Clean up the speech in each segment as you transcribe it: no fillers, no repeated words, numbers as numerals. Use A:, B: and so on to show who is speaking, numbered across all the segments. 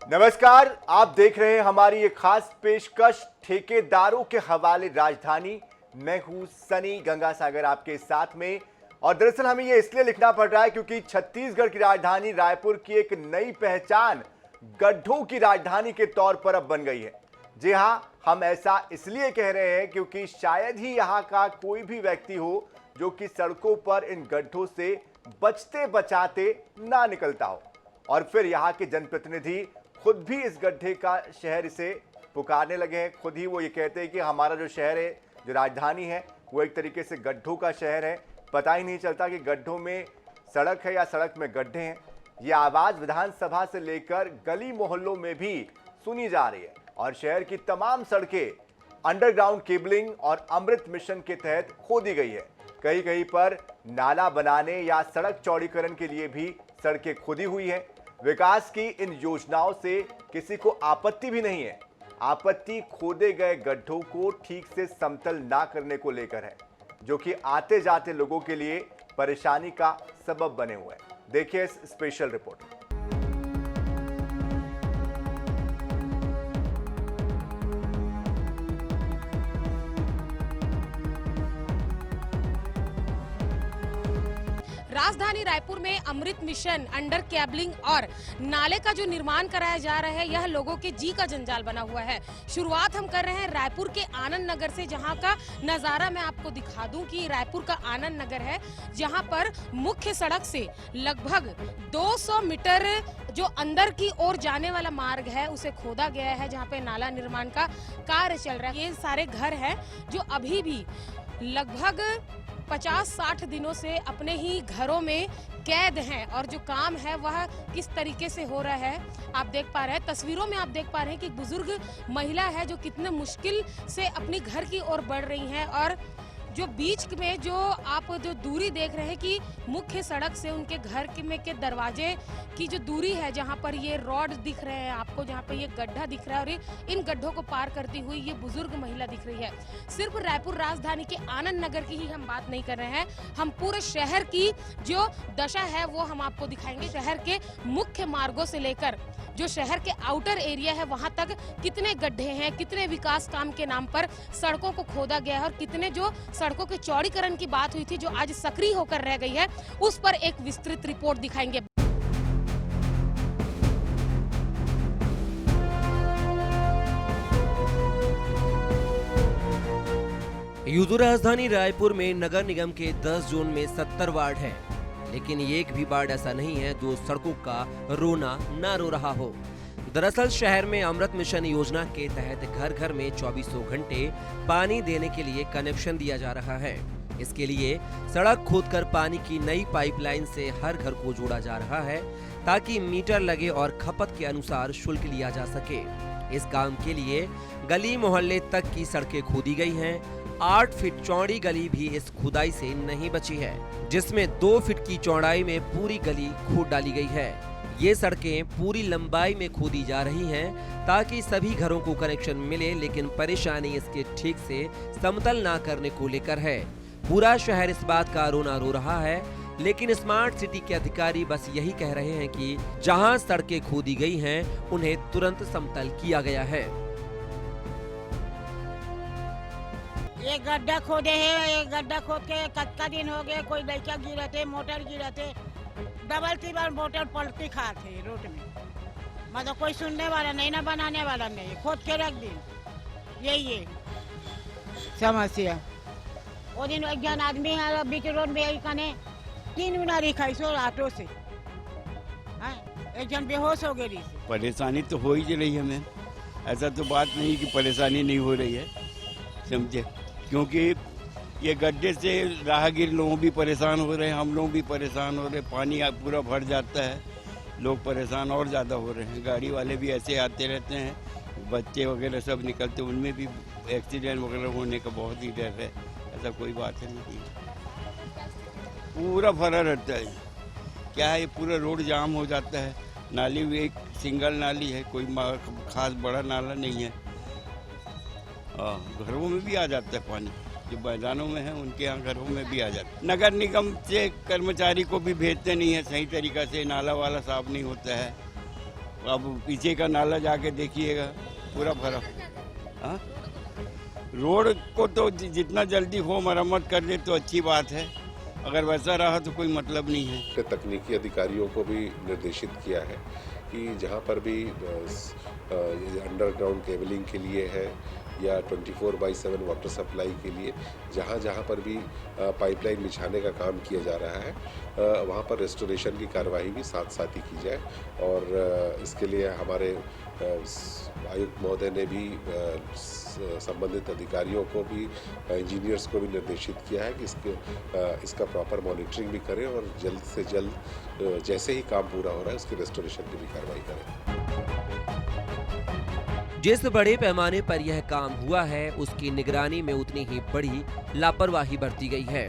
A: नमस्कार, आप देख रहे हैं हमारी ये खास पेशकश ठेकेदारों के हवाले राजधानी। मैं हूं सनी गंगासागर आपके साथ में। और दरअसल हमें ये इसलिए लिखना पड़ रहा है क्योंकि छत्तीसगढ़ की राजधानी रायपुर की एक नई पहचान गड्ढों की राजधानी के तौर पर अब बन गई है। जी हां, हम ऐसा इसलिए कह रहे हैं क्योंकि शायद ही यहां का कोई भी व्यक्ति हो जो कि सड़कों पर इन गड्ढों से बचते बचाते ना निकलता हो। और फिर यहाँ के जनप्रतिनिधि खुद भी इस गड्ढे का शहर इसे पुकारने लगे हैं। खुद ही वो ये कहते हैं कि हमारा जो शहर है, जो राजधानी है, वो एक तरीके से गड्ढों का शहर है। पता ही नहीं चलता कि गड्ढों में सड़क है या सड़क में गड्ढे हैं। ये आवाज़ विधानसभा से लेकर गली मोहल्लों में भी सुनी जा रही है। और शहर की तमाम सड़कें अंडरग्राउंड केबलिंग और अमृत मिशन के तहत खोदी गई है। कहीं कहीं पर नाला बनाने या सड़क चौड़ीकरण के लिए भी सड़कें खुदी हुई हैं। विकास की इन योजनाओं से किसी को आपत्ति भी नहीं है। आपत्ति खोदे गए गड्ढों को ठीक से समतल ना करने को लेकर है, जो कि आते जाते लोगों के लिए परेशानी का सबब बने हुए हैं। देखिए इस स्पेशल रिपोर्ट में।
B: राजधानी रायपुर में अमृत मिशन, अंडर केबलिंग और नाले का जो निर्माण कराया जा रहा है, यह लोगों के जी का जंजाल बना हुआ है। शुरुआत हम कर रहे हैं रायपुर के आनंद नगर से, जहां का नजारा मैं आपको दिखा दूं कि रायपुर का आनंद नगर है, जहां पर मुख्य सड़क से लगभग 200 मीटर जो अंदर की ओर जाने वाला मार्ग है उसे खोदा गया है, जहां पे नाला निर्माण का कार्य चल रहा है। ये सारे घर हैं जो अभी भी लगभग 50-60 दिनों से अपने ही घरों में कैद हैं, और जो काम है वह किस तरीके से हो रहा है आप देख पा रहे हैं। तस्वीरों में आप देख पा रहे हैं कि एक बुजुर्ग महिला है जो कितने मुश्किल से अपनी घर की ओर बढ़ रही हैं। और जो बीच में जो आप जो दूरी देख रहे हैं कि मुख्य सड़क से उनके घर के दरवाजे की जो दूरी है, जहां पर ये रॉड दिख रहे हैं आपको, जहां पर ये गड्ढा दिख रहा है, और इन गड्ढों को पार करती हुई ये बुजुर्ग महिला दिख रही है। सिर्फ रायपुर राजधानी के आनंद नगर की ही हम बात नहीं कर रहे हैं, हम पूरे शहर की जो दशा है वो हम आपको दिखाएंगे। शहर के मुख्य मार्गों से लेकर जो शहर के आउटर एरिया है वहां तक कितने गड्ढे हैं, कितने विकास काम के नाम पर सड़कों को खोदा गया है, और कितने जो सड़कों के चौड़ीकरण की बात हुई थी जो आज सक्रिय होकर रह गई है, उस पर एक विस्तृत रिपोर्ट दिखाएंगे।
C: यूं राजधानी रायपुर में नगर निगम के 10 जोन में 70 वार्ड हैं, लेकिन एक भी वार्ड ऐसा नहीं है जो सड़कों का रोना ना रो रहा हो। दरअसल शहर में अमृत मिशन योजना के तहत घर घर में 2400 घंटे पानी देने के लिए कनेक्शन दिया जा रहा है। इसके लिए सड़क खोदकर पानी की नई पाइपलाइन से हर घर को जोड़ा जा रहा है, ताकि मीटर लगे और खपत के अनुसार शुल्क लिया जा सके। इस काम के लिए गली मोहल्ले तक की सड़कें खोदी गई हैं। 8 फीट चौड़ी गली भी इस खुदाई से नहीं बची है, जिसमें 2 फीट की चौड़ाई में पूरी गली खोद डाली गई है। ये सड़कें पूरी लंबाई में खोदी जा रही हैं ताकि सभी घरों को कनेक्शन मिले, लेकिन परेशानी इसके ठीक से समतल ना करने को लेकर है। पूरा शहर इस बात का रोना रो रहा है, लेकिन स्मार्ट सिटी के अधिकारी बस यही कह रहे हैं कि जहां सड़कें खोदी गई हैं उन्हें तुरंत समतल किया गया है।
D: ये गड्ढा खोदे है, ये गड्ढा खोद के कत्ता दिन हो गए, कोई लड़का गिरा थे, मोटर गिरा थे, डबल तीन मोटर पलटी खा थे रोड में। मतलब कोई सुनने वाला नहीं, ना बनाने वाला नहीं, खोद के रख दी। यही है समस्या। वो दिन एक जन आदमी है बीच रोड में यही कने 3 उनारी खाई सो ऑटो से, एक जन बेहोश हो गई।
E: परेशानी तो हो ही रही है मैम, ऐसा तो बात नहीं कि परेशानी नहीं हो रही है, समझे, क्योंकि ये गड्ढे से राहगीर लोग भी परेशान हो रहे हैं, हम लोग भी परेशान हो रहे हैं। पानी पूरा भर जाता है, लोग परेशान और ज़्यादा हो रहे हैं। गाड़ी वाले भी ऐसे आते रहते हैं, बच्चे वगैरह सब निकलते, उनमें भी एक्सीडेंट वगैरह होने का बहुत ही डर है। ऐसा कोई बात है नहीं, पूरा भरा रहता है। क्या है, ये पूरा रोड जाम हो जाता है। नाली भी एक सिंगल नाली है, कोई खास बड़ा नाला नहीं है। घरों में भी आ जाता है पानी, जो मैदानों में है उनके यहाँ घरों में भी आ जाता है। नगर निगम से कर्मचारी को भी भेजते नहीं है सही तरीका से, नाला वाला साफ नहीं होता है अब पीछे का नाला जाके देखिएगा, पूरा भरा। हाँ? रोड को तो जितना जल्दी हो मरम्मत कर दे तो अच्छी बात है, अगर वैसा रहा तो कोई मतलब नहीं है।
F: तकनीकी अधिकारियों को भी निर्देशित किया है कि जहाँ पर भी अंडरग्राउंड केबलिंग के लिए है या 24/7 वाटर सप्लाई के लिए जहाँ जहाँ पर भी पाइपलाइन बिछाने का काम किया जा रहा है वहाँ पर रेस्टोरेशन की कार्रवाई भी साथ साथ ही की जाए। और इसके लिए हमारे आयुक्त महोदय ने भी संबंधित अधिकारियों को भी, इंजीनियर्स को भी निर्देशित किया है कि इसका प्रॉपर मॉनिटरिंग भी करें और जल्द से जल्द जैसे ही काम पूरा हो रहा है उसकी रेस्टोरेशन की भी कार्रवाई करें।
C: जिस बड़े पैमाने पर यह काम हुआ है उसकी निगरानी में उतनी ही बड़ी लापरवाही बरती गई है,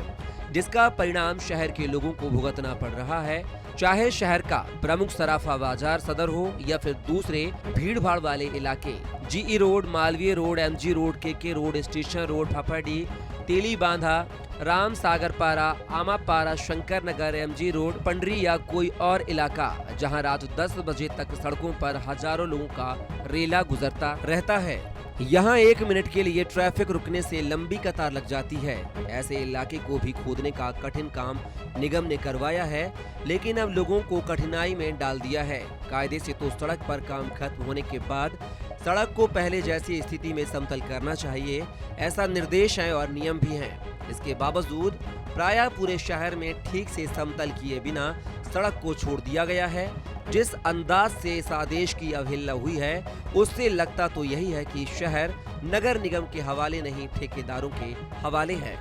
C: जिसका परिणाम शहर के लोगों को भुगतना पड़ रहा है। चाहे शहर का प्रमुख सराफा बाजार सदर हो या फिर दूसरे भीड़ भाड़ वाले इलाके, GE road, Malviya road, MG road, KK road, station road, Fafadih, Teli Bandha, Ram Sagar Para, Ama Para, Shankar Nagar, MG road, Pandri या कोई और इलाका जहां रात 10 बजे तक सड़कों पर हजारों लोगों का रेला गुजरता रहता है। यहां 1 मिनट के लिए ट्रैफिक रुकने से लंबी कतार लग जाती है। ऐसे इलाके को भी खोदने का कठिन काम निगम ने करवाया है, लेकिन अब लोगों को कठिनाई में डाल दिया है। कायदे से तो सड़क पर काम खत्म होने के बाद सड़क को पहले जैसी स्थिति में समतल करना चाहिए, ऐसा निर्देश है और नियम भी हैं। इसके बावजूद प्रायः पूरे शहर में ठीक से समतल किए बिना सड़क को छोड़ दिया गया है। जिस अंदाज से इस आदेश की अवहेलना हुई है उससे लगता तो यही है कि शहर नगर निगम के हवाले नहीं, ठेकेदारों के हवाले है।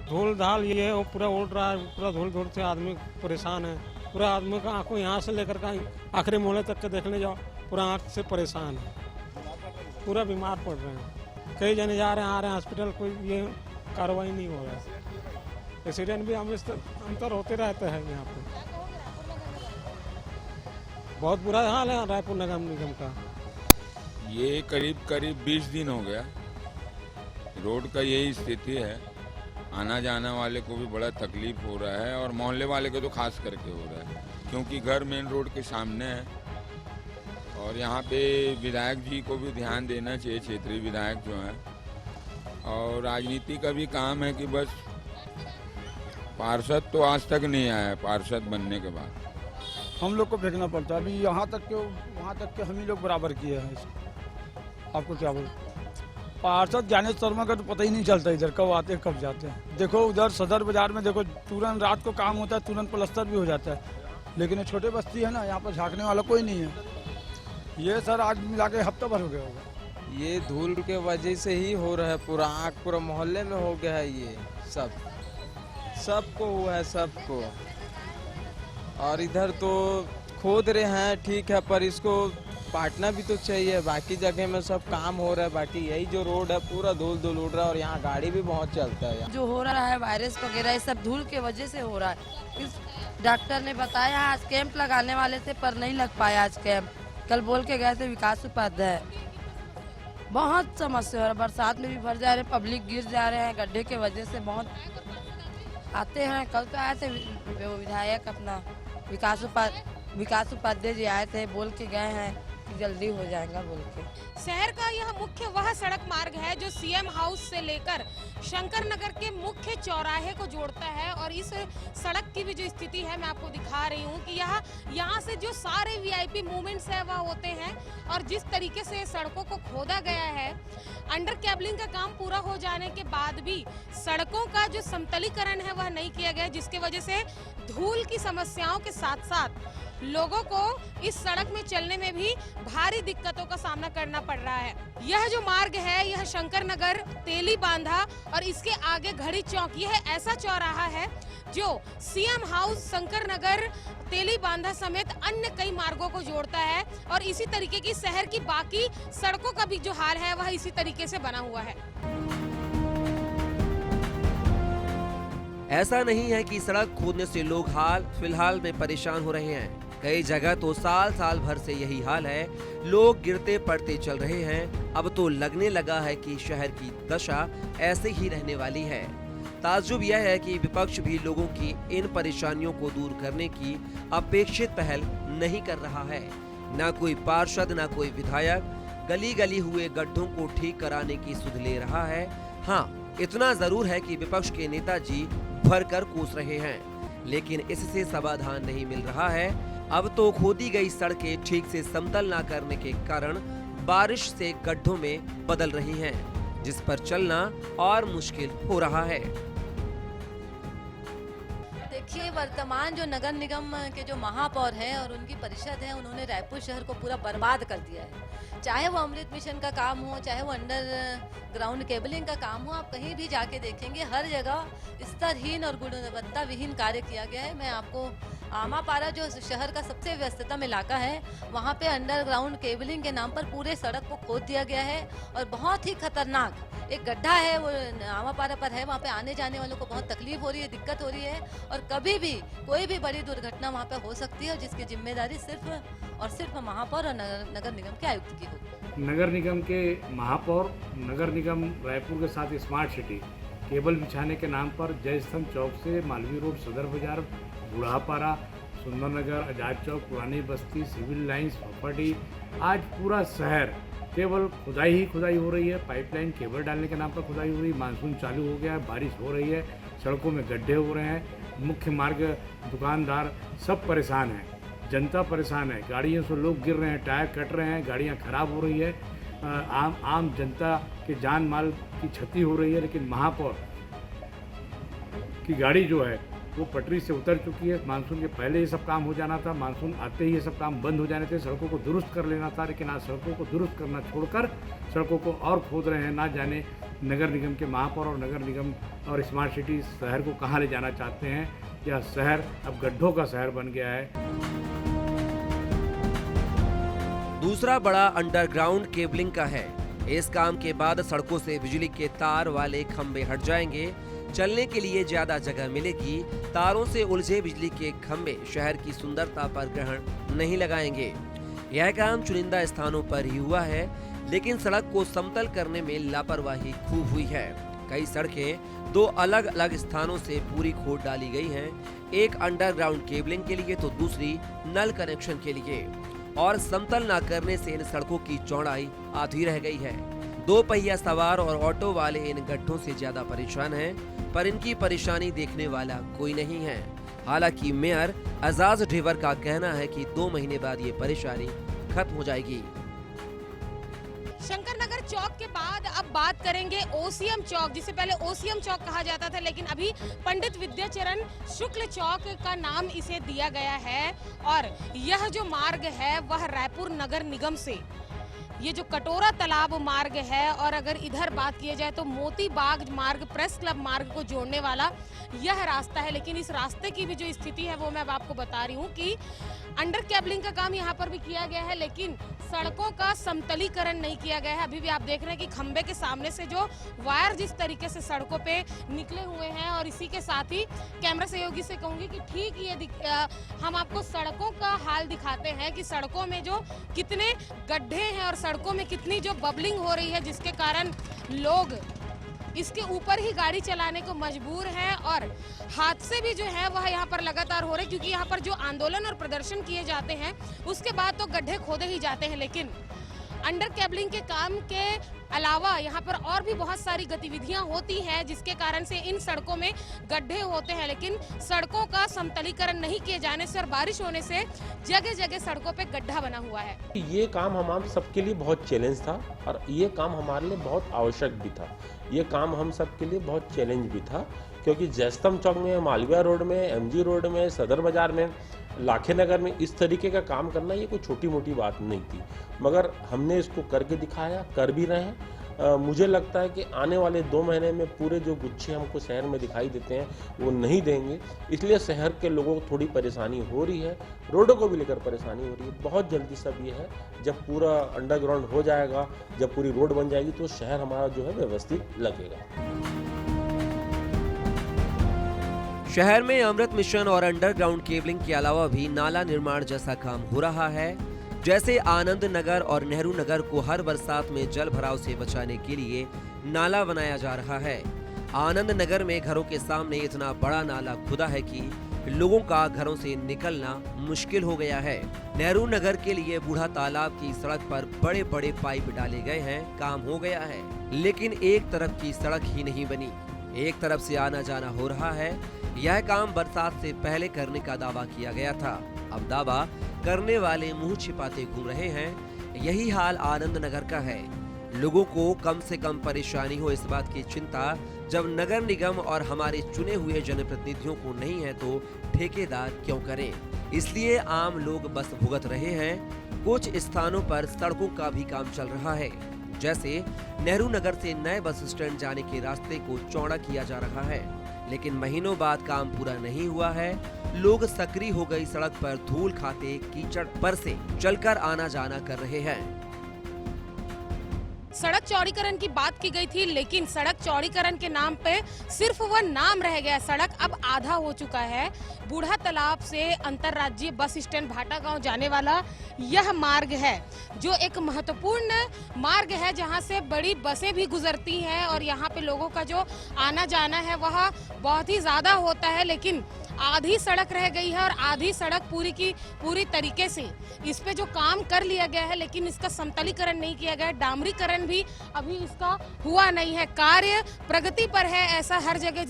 G: धूल धाल ये वो पूरा उड़ रहा है, पूरा धूल धूल से आदमी परेशान है। पूरा आदमी का आंखों यहाँ से लेकर के आखिरी मोहल्ले तक के देखने जाओ, पूरा आंख से परेशान है, पूरा बीमार पड़ रहे हैं। कई जने जा रहे हैं, आ रहे हैं हॉस्पिटल, कोई ये कार्रवाई नहीं हो रहा है। एक्सीडेंट भी अंतर होते रहते हैं यहाँ पे। बहुत बुरा हाल है रायपुर नगर निगम का।
H: ये करीब 20 दिन हो गया रोड का यही स्थिति है। आना जाना वाले को भी बड़ा तकलीफ हो रहा है और मोहल्ले वाले को तो खास करके हो रहा है, क्योंकि घर मेन रोड के सामने है। और यहाँ पे विधायक जी को भी ध्यान देना चाहिए, क्षेत्रीय विधायक जो हैं। और राजनीति का भी काम है कि बस पार्षद तो आज तक नहीं आया है, पार्षद बनने के बाद
I: हम लोग को फेंकना पड़ता है। अभी यहाँ तक के वहाँ तक के हम ही लोग बराबर किए हैं इसको। आपको क्या बोल, पार्षद ज्ञानेश शर्मा का तो पता ही नहीं चलता इधर कब आते हैं कब जाते हैं। देखो उधर सदर बाजार में देखो, तुरंत रात को काम होता है, तुरंत प्लास्टर भी हो जाता है। लेकिन ये छोटे बस्ती है ना, यहाँ पर झाँकने वाला कोई नहीं है। ये सर आज मिला के हफ्ता भर हो गया होगा।
J: ये धूल के वजह से ही हो रहा है, पूरा आँख पूरा मोहल्ले में हो गया है। ये सबको हुआ है, सबको। और इधर तो खोद रहे हैं ठीक है, पर इसको पाटना भी तो चाहिए। बाकी जगह में सब काम हो रहा है, बाकी यही जो रोड है पूरा धूल धूल उड़ रहा है और यहाँ गाड़ी भी बहुत चलता है।
K: जो हो रहा है वायरस वगैरह ये सब धूल के वजह से हो रहा है। इस डॉक्टर ने बताया आज कैंप लगाने वाले थे पर नहीं लग पाया आज कैंप। कल बोल के गए थे विकास उपाध्याय। बहुत समस्या हो रहा है, बरसात में भी भर जा रहे हैं, पब्लिक गिर जा रहे हैं गड्ढे के वजह से। बहुत आते हैं, कल तो आए थे विधायक अपना विकास उपाध्याय जी आए थे, बोल के गए हैं कि जल्दी हो जाएगा बोल के।
B: शहर का यह मुख्य वह सड़क मार्ग है जो सीएम हाउस से लेकर शंकर नगर के मुख्य चौराहे को जोड़ता है। और इस सड़क की भी जो स्थिति है मैं आपको दिखा रही हूँ कि यहाँ से जो सारे वीआईपी मूवमेंट्स है वह होते हैं। और जिस तरीके से सड़कों को खोदा गया है, अंडर केबलिंग का काम पूरा हो जाने के बाद भी सड़कों का जो समतलीकरण है वह नहीं किया गया, जिसकी वजह से धूल की समस्याओं के साथ साथ लोगों को इस सड़क में चलने में भी भारी दिक्कतों का सामना करना पड़ रहा है। यह जो मार्ग है यह शंकर नगर, तेली बांधा और इसके आगे घड़ी चौक, यह ऐसा चौराहा है जो सीएम हाउस, शंकर नगर, तेली बांधा समेत अन्य कई मार्गों को जोड़ता है। और इसी तरीके की शहर की बाकी सड़कों का भी जो हाल है वह इसी तरीके से बना हुआ है।
C: ऐसा नहीं है कि सड़क खोदने से लोग फिलहाल में परेशान हो रहे हैं। कई जगह तो साल भर से यही हाल है, लोग गिरते पड़ते चल रहे हैं। अब तो लगने लगा है कि शहर की दशा ऐसे ही रहने वाली है। ताज्जुब यह है कि विपक्ष भी लोगों की इन परेशानियों को दूर करने की अपेक्षित पहल नहीं कर रहा है। न कोई पार्षद न कोई विधायक गली गली हुए गड्ढों को ठीक कराने की सुध ले रहा है। हाँ, इतना जरूर है कि विपक्ष के नेताजी भरकर कोस रहे हैं, लेकिन इससे समाधान नहीं मिल रहा है। अब तो खोदी गई सड़कें ठीक से समतल न करने के कारण बारिश से गड्ढों में बदल रही हैं, जिस पर चलना और मुश्किल हो रहा है।
L: देखिए, वर्तमान जो नगर निगम के जो महापौर हैं और उनकी परिषद है, उन्होंने रायपुर शहर को पूरा बर्बाद कर दिया है। चाहे वो अमृत मिशन का काम हो, चाहे वो अंडर ग्राउंड केबलिंग का काम हो, आप कहीं भी जाके देखेंगे हर जगह स्तरहीन और गुणवत्ता विहीन कार्य किया गया है। मैं आपको आमापारा जो शहर का सबसे व्यस्ततम इलाका है, वहाँ पे अंडरग्राउंड केबलिंग के नाम पर पूरे सड़क को खोद दिया गया है और बहुत ही खतरनाक एक गड्ढा है, वो आमापारा पर है। वहाँ पे आने जाने वालों को बहुत तकलीफ हो रही है, दिक्कत हो रही है और कभी भी कोई भी बड़ी दुर्घटना वहाँ पे हो सकती है, जिसकी जिम्मेदारी सिर्फ और सिर्फ महापौर और नगर निगम के आयुक्त की होगी।
M: नगर निगम के महापौर नगर निगम रायपुर के साथ स्मार्ट सिटी केबल बिछाने के नाम पर जयस्तंभ चौक से मालवीय रोड, सदर बाजार, बूढ़ापारा, सुंदरनगर, आजाद चौक, पुरानी बस्ती, सिविल लाइंस, प्रॉपर्टी, आज पूरा शहर केवल खुदाई ही खुदाई हो रही है। पाइपलाइन केबल डालने के नाम पर खुदाई हो रही है। मानसून चालू हो गया है, बारिश हो रही है, सड़कों में गड्ढे हो रहे हैं, मुख्य मार्ग, दुकानदार सब परेशान हैं, जनता परेशान है, गाड़ियों से लोग गिर रहे हैं, टायर कट रहे हैं, गाड़ियाँ खराब हो रही है, आम जनता के जान माल की क्षति हो रही है। लेकिन महापौर की गाड़ी जो है वो पटरी से उतर चुकी है। मानसून के पहले ये सब काम हो जाना था, मानसून आते ही ये सब काम बंद हो जाने थे, सड़कों को दुरुस्त कर लेना था। लेकिन आज सड़कों को दुरुस्त करना छोड़कर सड़कों को और खोद रहे हैं। ना जाने नगर निगम के महापौर और नगर निगम और स्मार्ट सिटी शहर को कहाँ ले जाना चाहते हैं। यह शहर अब गड्ढों का शहर बन गया है।
C: दूसरा बड़ा अंडरग्राउंड केबलिंग का है। इस काम के बाद सड़कों से बिजली के तार वाले खंभे हट जाएंगे, चलने के लिए ज्यादा जगह मिलेगी। तारों से उलझे बिजली के खंभे शहर की सुंदरता पर ग्रहण नहीं लगाएंगे। यह काम चुनिंदा स्थानों पर ही हुआ है, लेकिन सड़क को समतल करने में लापरवाही खूब हुई है। कई सड़कें दो अलग अलग स्थानों से पूरी खोद डाली गई हैं, एक अंडरग्राउंड केबलिंग के लिए तो दूसरी नल कनेक्शन के लिए। और समतल न करने से इन सड़कों की चौड़ाई आधी रह गई है। दो पहिया सवार और ऑटो वाले इन गड्ढों से ज्यादा परेशान हैं, पर इनकी परेशानी देखने वाला कोई नहीं है। हालांकि मेयर एजाज ढेबर का कहना है कि 2 महीने बाद ये परेशानी खत्म हो जाएगी।
B: शंकर नगर चौक के बाद अब बात करेंगे ओसीएम चौक, जिसे पहले ओसीएम चौक कहा जाता था, लेकिन अभी पंडित विद्याचरण शुक्ल चौक का नाम इसे दिया गया है। और यह जो मार्ग है वह रायपुर नगर निगम से ये जो कटोरा तालाब मार्ग है, और अगर इधर बात की जाए तो मोती बाग मार्ग, प्रेस क्लब मार्ग को जोड़ने वाला यह रास्ता है। लेकिन इस रास्ते की भी जो स्थिति है वो मैं अब आपको बता रही हूँ कि अंडर केबलिंग का काम यहाँ पर भी किया गया है, लेकिन सड़कों का समतलीकरण नहीं किया गया है। अभी भी आप देख रहे हैं कि खंबे के सामने से जो वायर जिस तरीके से सड़कों पे निकले हुए हैं, और इसी के साथ ही कैमरा सहयोगी से कहूंगी कि ठीक ये हम आपको सड़कों का हाल दिखाते हैं कि सड़कों में जो कितने गड्ढे हैं और सड़कों में कितनी जो बबलिंग हो रही है, जिसके कारण लोग इसके ऊपर ही गाड़ी चलाने को मजबूर हैं। और हादसे भी जो है वह यहाँ पर लगातार हो रहे हैं, क्योंकि यहाँ पर जो आंदोलन और प्रदर्शन किए जाते हैं उसके बाद तो गड्ढे खोदे ही जाते हैं, लेकिन अंडर केबलिंग के काम के अलावा यहाँ पर और भी बहुत सारी गतिविधियां होती हैं, जिसके कारण से इन सड़कों में गड्ढे होते हैं। लेकिन सड़कों का समतलीकरण नहीं किए जाने से और बारिश होने से जगह जगह सड़कों पे गड्ढा बना हुआ है।
N: ये काम हमारे सबके लिए बहुत चैलेंज था और ये काम हमारे लिए बहुत आवश्यक भी था। ये काम हम सबके लिए बहुत चैलेंज भी था, क्योंकि जयस्तंभ चौक में, मालवीय रोड में, एमजी रोड में, सदर बाजार में, लाखे नगर में इस तरीके का काम करना ये कोई छोटी मोटी बात नहीं थी, मगर हमने इसको करके दिखाया, कर भी रहे हैं। मुझे लगता है कि आने वाले 2 महीने में पूरे जो गुच्छे हमको शहर में दिखाई देते हैं वो नहीं देंगे, इसलिए शहर के लोगों को थोड़ी परेशानी हो रही है, रोडों को भी लेकर परेशानी हो रही है। बहुत जल्दी सब ये है, जब पूरा अंडरग्राउंड हो जाएगा, जब पूरी रोड बन जाएगी तो शहर हमारा जो है व्यवस्थित लगेगा।
C: शहर में अमृत मिशन और अंडरग्राउंड केबलिंग के अलावा भी नाला निर्माण जैसा काम हो रहा है। जैसे आनंद नगर और नेहरू नगर को हर बरसात में जल भराव से बचाने के लिए नाला बनाया जा रहा है। आनंद नगर में घरों के सामने इतना बड़ा नाला खुदा है कि लोगों का घरों से निकलना मुश्किल हो गया है। नेहरू नगर के लिए बूढ़ा तालाब की सड़क पर बड़े बड़े पाइप डाले गए हैं, काम हो गया है, लेकिन एक तरफ की सड़क ही नहीं बनी। एक तरफ से आना जाना हो रहा है। यह काम बरसात से पहले करने का दावा किया गया था। अब दावा करने वाले मुंह छिपाते घूम रहे हैं। यही हाल आनंद नगर का है। लोगों को कम से कम परेशानी हो इस बात की चिंता जब नगर निगम और हमारे चुने हुए जनप्रतिनिधियों को नहीं है तो ठेकेदार क्यों करें। इसलिए आम लोग बस भुगत रहे हैं। कुछ स्थानों पर सड़कों का भी काम चल रहा है, जैसे नेहरू नगर से नए बस स्टैंड जाने के रास्ते को चौड़ा किया जा रहा है, लेकिन महीनों बाद काम पूरा नहीं हुआ है। लोग सक्रिय हो गई सड़क पर धूल खाते कीचड़ पर से चलकर आना जाना कर रहे हैं।
B: सड़क चौड़ीकरण की बात की गई थी, लेकिन सड़क चौड़ीकरण के नाम पे सिर्फ वह नाम रह गया। सड़क अब आधा हो चुका है। बूढ़ा तालाब से अंतर्राज्यीय बस स्टैंड भाटा गांव जाने वाला यह मार्ग है, जो एक महत्वपूर्ण मार्ग है, जहां से बड़ी बसें भी गुजरती हैं और यहां पे लोगों का जो आना जाना है वह बहुत ही ज्यादा होता है। लेकिन आधी सड़क रह गई है और आधी सड़क पूरी की पूरी तरीके से इस पे जो काम कर लिया गया है, लेकिन इसका समतलीकरण नहीं किया गया है। डामरीकरण भी अभी इसका हुआ नहीं है। कार्य प्रगति पर है, ऐसा हर जगह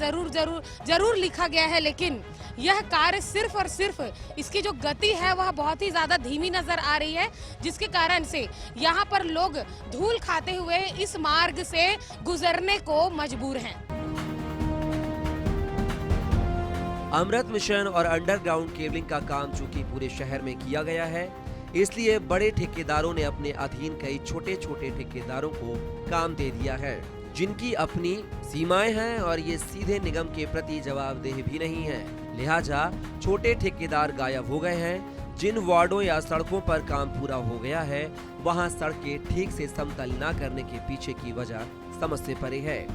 B: जरूर लिखा गया है, लेकिन यह कार्य सिर्फ और सिर्फ इसकी जो गति है वह बहुत ही ज्यादा धीमी नजर आ रही है, जिसके कारण से यहाँ पर लोग धूल खाते हुए इस मार्ग से गुजरने को मजबूर हैं।
C: अमृत मिशन और अंडरग्राउंड केबलिंग का काम चूंकि पूरे शहर में किया गया है, इसलिए बड़े ठेकेदारों ने अपने अधीन कई छोटे छोटे ठेकेदारों को काम दे दिया है, जिनकी अपनी सीमाएं हैं और ये सीधे निगम के प्रति जवाबदेह भी नहीं है। लिहाजा छोटे ठेकेदार गायब हो गए हैं। जिन वार्डों या सड़कों पर काम पूरा हो गया है, वहां सड़कें ठीक से समतल न करने के पीछे की वजह समझ से परे है।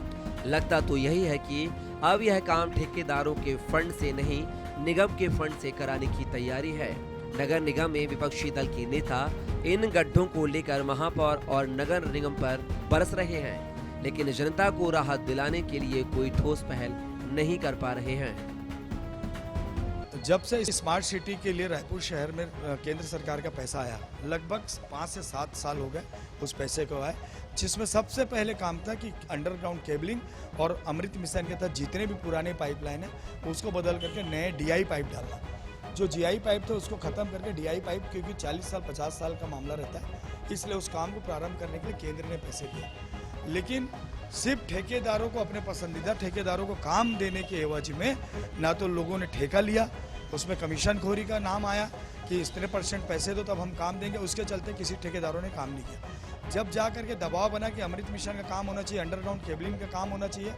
C: लगता तो यही है कि अब यह काम ठेकेदारों के फंड से नहीं, निगम के फंड से कराने की तैयारी है। नगर निगम में विपक्षी दल के नेता इन गड्ढों को लेकर महापौर और नगर निगम पर बरस रहे हैं, लेकिन जनता को राहत दिलाने के लिए कोई ठोस पहल नहीं कर पा रहे हैं।
O: जब से स्मार्ट सिटी के लिए रायपुर शहर में केंद्र सरकार का पैसा आया, लगभग 5 से 7 साल हो गए उस पैसे को आए, जिसमें सबसे पहले काम था कि अंडरग्राउंड केबलिंग और अमृत मिशन के तहत जितने भी पुराने पाइपलाइन है उसको बदल करके नए डीआई पाइप डालना। जो जीआई पाइप थे उसको ख़त्म करके डीआई पाइप, क्योंकि 40 साल 50 साल का मामला रहता है, इसलिए उस काम को प्रारंभ करने के लिए केंद्र ने पैसे दिए। लेकिन सिर्फ ठेकेदारों को, अपने पसंदीदा ठेकेदारों को काम देने के एवज में ना तो लोगों ने ठेका लिया, उसमें कमीशनखोरी का नाम आया कि इतने % पैसे दो तब हम काम देंगे, उसके चलते किसी ठेकेदारों ने काम नहीं किया। जब जा करके दबाव बना कि अमृत मिशन का काम होना चाहिए, अंडरग्राउंड केबलिंग का काम होना चाहिए,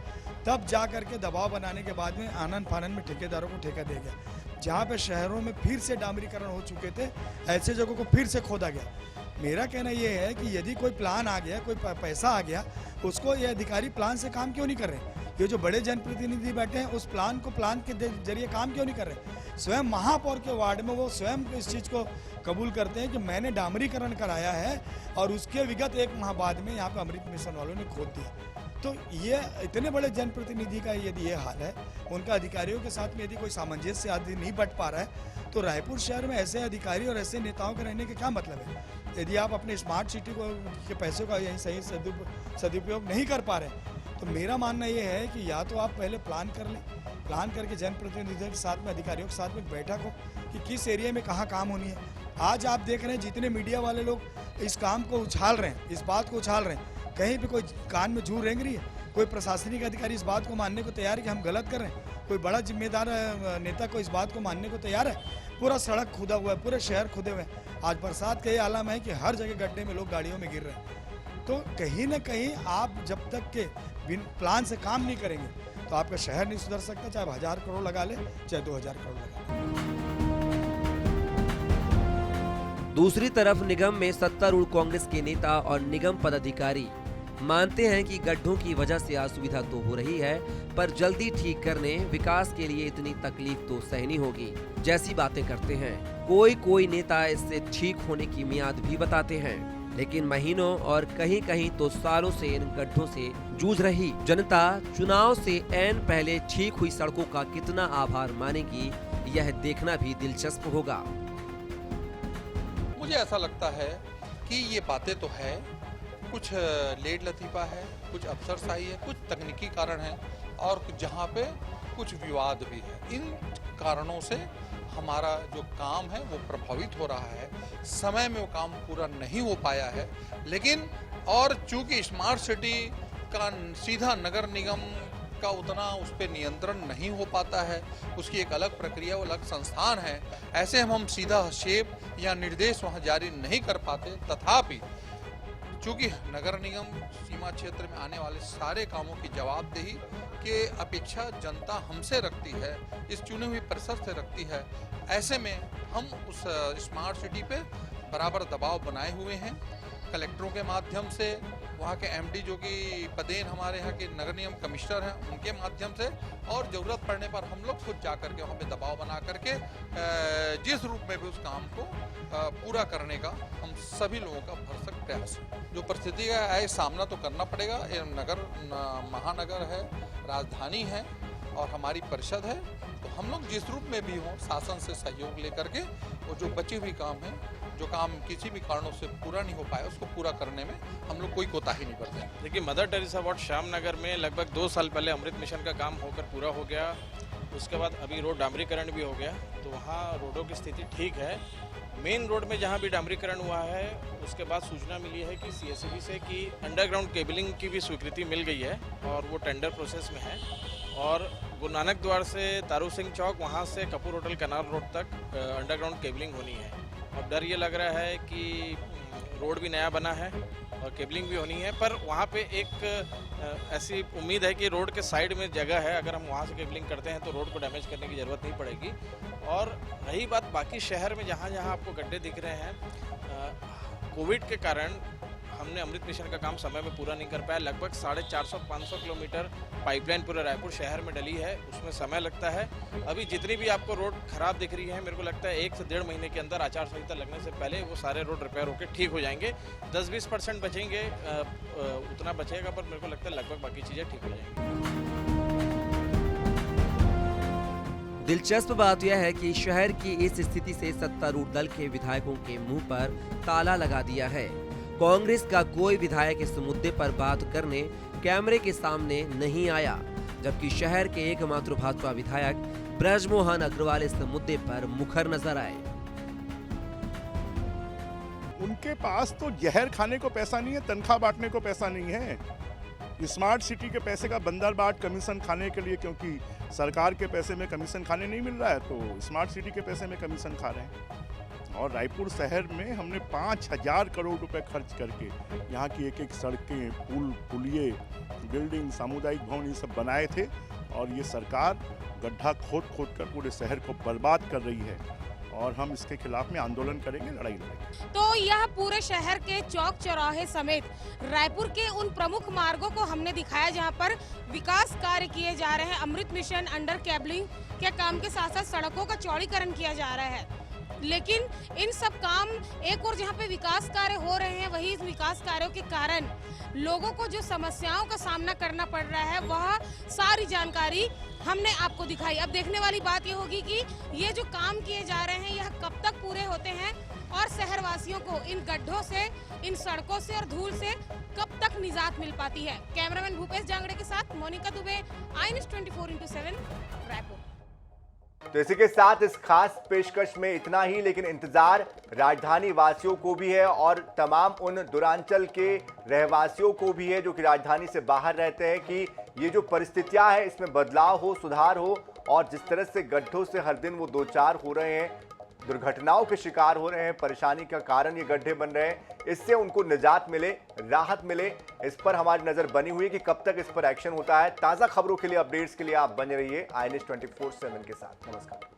O: तब जा करके दबाव बनाने के बाद में आनंद फानंद में ठेकेदारों को ठेका दे गया। जहाँ पे शहरों में फिर से डामरीकरण हो चुके थे, ऐसे जगहों को फिर से खोदा गया। मेरा कहना ये है कि यदि कोई प्लान आ गया, कोई पैसा आ गया, उसको ये अधिकारी प्लान से काम क्यों नहीं कर रहे? ये जो बड़े जनप्रतिनिधि बैठे हैं उस प्लान के जरिए काम क्यों नहीं कर रहे? स्वयं महापौर के वार्ड में वो स्वयं इस चीज़ को कबूल करते हैं कि मैंने डामरीकरण कराया है और उसके विगत 1 माह बाद में यहाँ पे अमृत मिशन वालों ने खोद दिया। तो ये इतने बड़े जनप्रतिनिधि का यदि ये हाल है, उनका अधिकारियों के साथ में यदि कोई सामंजस्य आदि नहीं बट पा रहा है, तो रायपुर शहर में ऐसे अधिकारी और ऐसे नेताओं के रहने के क्या मतलब है? यदि आप अपने स्मार्ट सिटी के पैसों का यही सही सदुपयोग नहीं कर पा रहे, तो मेरा मानना ये है कि या तो आप पहले प्लान कर लें, प्लान करके जनप्रतिनिधियों के साथ में, अधिकारियों के साथ में बैठक हो कि किस एरिया में कहाँ काम होनी है। आज आप देख रहे हैं जितने मीडिया वाले लोग इस काम को उछाल रहे हैं, इस बात को उछाल रहे हैं, कहीं भी कोई कान में जू रेंग रही है? कोई प्रशासनिक अधिकारी इस बात को मानने को तैयार है कि हम गलत कर रहे हैं? कोई बड़ा जिम्मेदार नेता को इस बात को मानने को तैयार है? पूरा सड़क खुदा हुआ है, पूरे शहर खुदे हुए हैं। आज बरसात का ये आलम है कि हर जगह गड्ढे में लोग गाड़ियों में गिर रहे हैं। तो कहीं ना कहीं आप जब तक के बिन प्लान से काम नहीं करेंगे तो आपका शहर नहीं सुधर सकता, चाहे 1000 करोड़ लगा ले, चाहे 2000 करोड़ लगा ले।
C: दूसरी तरफ निगम में सत्तारूढ़ कांग्रेस के नेता और निगम पदाधिकारी मानते हैं कि गड्ढों की वजह से असुविधा तो हो रही है, पर जल्दी ठीक करने, विकास के लिए इतनी तकलीफ तो सहनी होगी, जैसी बातें करते हैं। कोई नेता इससे ठीक होने की मियाद भी बताते हैं। लेकिन महीनों और कहीं कहीं तो सालों से इन गड्ढों से जूझ रही जनता चुनाव से ऐन पहले ठीक हुई सड़कों का कितना आभार मानेगी, यह देखना भी दिलचस्प होगा।
P: मुझे ऐसा लगता है कि ये बातें तो है, कुछ लेट लतीफ़ा है, कुछ अफसरशाही है, कुछ तकनीकी कारण है और जहाँ पे कुछ विवाद भी है। इन कारणों से हमारा जो काम है वो प्रभावित हो रहा है, समय में वो काम पूरा नहीं हो पाया है। लेकिन और चूंकि स्मार्ट सिटी का सीधा नगर निगम का उतना उस पर नियंत्रण नहीं हो पाता है, उसकी एक अलग प्रक्रिया, वो अलग संस्थान है, ऐसे हम सीधा हस्तक्षेप या निर्देश वहाँ जारी नहीं कर पाते। तथापि चूँकि नगर निगम सीमा क्षेत्र में आने वाले सारे कामों की जवाबदेही के अपेक्षा जनता हमसे रखती है, इस चुने हुई परिषद से रखती है, ऐसे में हम उस स्मार्ट सिटी पे बराबर दबाव बनाए हुए हैं। कलेक्टरों के माध्यम से, वहाँ के एमडी जो कि पदेन हमारे यहाँ के नगर निगम कमिश्नर हैं, उनके माध्यम से, और ज़रूरत पड़ने पर हम लोग खुद जा करके वहाँ पे दबाव बना करके जिस रूप में भी उस काम को पूरा करने का हम सभी लोगों का भरसक प्रयास है। जो परिस्थिति का है सामना तो करना पड़ेगा। ये नगर महानगर है, राजधानी है और हमारी परिषद है, तो हम लोग जिस रूप में भी हों शासन से सहयोग लेकर के वो जो बची हुई काम है, जो काम किसी भी कारणों से पूरा नहीं हो पाया, उसको पूरा करने में हम लोग कोई कोताही नहीं करते हैं।
Q: देखिए, मदर टेरेसा वार्ड श्यामनगर में लगभग 2 साल पहले अमृत मिशन का काम होकर पूरा हो गया। उसके बाद अभी रोड डामरीकरण भी हो गया, तो वहाँ रोडों की स्थिति ठीक है। मेन रोड में जहाँ भी डामरीकरण हुआ है, उसके बाद सूचना मिली है कि सीएससीबी से कि अंडरग्राउंड केबलिंग की भी स्वीकृति मिल गई है और वो टेंडर प्रोसेस में है। और गुरु नानक द्वार से तारू सिंह चौक, वहाँ से कपूर होटल कनाल रोड तक अंडरग्राउंड केबलिंग होनी है। अब डर ये लग रहा है कि रोड भी नया बना है और केबलिंग भी होनी है, पर वहाँ पे एक ऐसी उम्मीद है कि रोड के साइड में जगह है, अगर हम वहाँ से केबलिंग करते हैं तो रोड को डैमेज करने की ज़रूरत नहीं पड़ेगी। और रही बात बाकी शहर में जहाँ जहाँ आपको गड्ढे दिख रहे हैं, कोविड के कारण हमने अमृत मिशन का काम समय में पूरा नहीं कर पाया। लगभग 450-500 किलोमीटर पाइपलाइन पूरे रायपुर शहर में डली है, उसमें समय लगता है। अभी जितनी भी आपको रोड खराब दिख रही है, मेरे को लगता है 1 से 1.5 महीने के अंदर आचार संहिता लगने से पहले वो सारे रोड रिपेयर होकर ठीक हो जाएंगे। 10-20% बचेंगे, उतना बचेगा, पर मेरे को लगता है लगभग बाकी चीज़ें ठीक हो जाएंगी।
C: दिलचस्प बात यह है कि शहर की इस स्थिति से सत्तारूढ़ दल के विधायकों के मुंह पर ताला लगा दिया है। कांग्रेस का कोई विधायक इस मुद्दे पर बात करने कैमरे के सामने नहीं आया, जबकि शहर के एकमात्र भाजपा विधायक ब्रजमोहन अग्रवाल इस मुद्दे पर मुखर नजर आए।
R: उनके पास तो जहर खाने को पैसा नहीं है, तनख्वाह बांटने को पैसा नहीं है। स्मार्ट सिटी के पैसे का बंदर बाट कमीशन खाने के लिए, क्योंकि सरकार के पैसे में कमीशन खाने नहीं मिल रहा है, तो स्मार्ट सिटी के पैसे में कमीशन खा रहे हैं। और रायपुर शहर में हमने 5000 करोड़ रुपए खर्च करके यहाँ की एक सड़कें, पुल, पुलिये, बिल्डिंग, सामुदायिक भवन ये सब बनाए थे, और ये सरकार गड्ढा खोद कर पूरे शहर को बर्बाद कर रही है, और हम इसके खिलाफ में आंदोलन करेंगे, लड़ाई लड़ेंगे।
B: तो यह पूरे शहर के चौक चौराहे समेत रायपुर के उन प्रमुख मार्गों को हमने दिखाया जहां पर विकास कार्य किए जा रहे हैं। अमृत मिशन अंडर केबलिंग के काम के साथ साथ सड़कों का चौड़ीकरण किया जा रहा है, लेकिन इन सब काम एक और जहां पे विकास कार्य हो रहे हैं, वही इस विकास कार्यों के कारण लोगों को जो समस्याओं का सामना करना पड़ रहा है, वह सारी जानकारी हमने आपको दिखाई। अब देखने वाली बात ये होगी कि ये जो काम किए जा रहे हैं यह कब तक पूरे होते हैं और शहरवासियों को इन गड्ढों से, इन सड़कों से और धूल से कब तक निजात मिल पाती है। कैमरामैन भूपेश जांगड़े के साथ मोनिका दुबे, INS 24x7 रायपुर।
A: तो इसी के साथ इस खास पेशकश में इतना ही, लेकिन इंतजार राजधानी वासियों को भी है और तमाम उन दूरांचल के रहवासियों को भी है जो कि राजधानी से बाहर रहते हैं, कि ये जो परिस्थितियां हैं इसमें बदलाव हो, सुधार हो, और जिस तरह से गड्ढों से हर दिन वो 2-4 हो रहे हैं, दुर्घटनाओं के शिकार हो रहे हैं, परेशानी का कारण ये गड्ढे बन रहे हैं, इससे उनको निजात मिले, राहत मिले, इस पर हमारी नजर बनी हुई है कि कब तक इस पर एक्शन होता है। ताज़ा खबरों के लिए, अपडेट्स के लिए आप बने रहिए INS 24/7 के साथ। नमस्कार।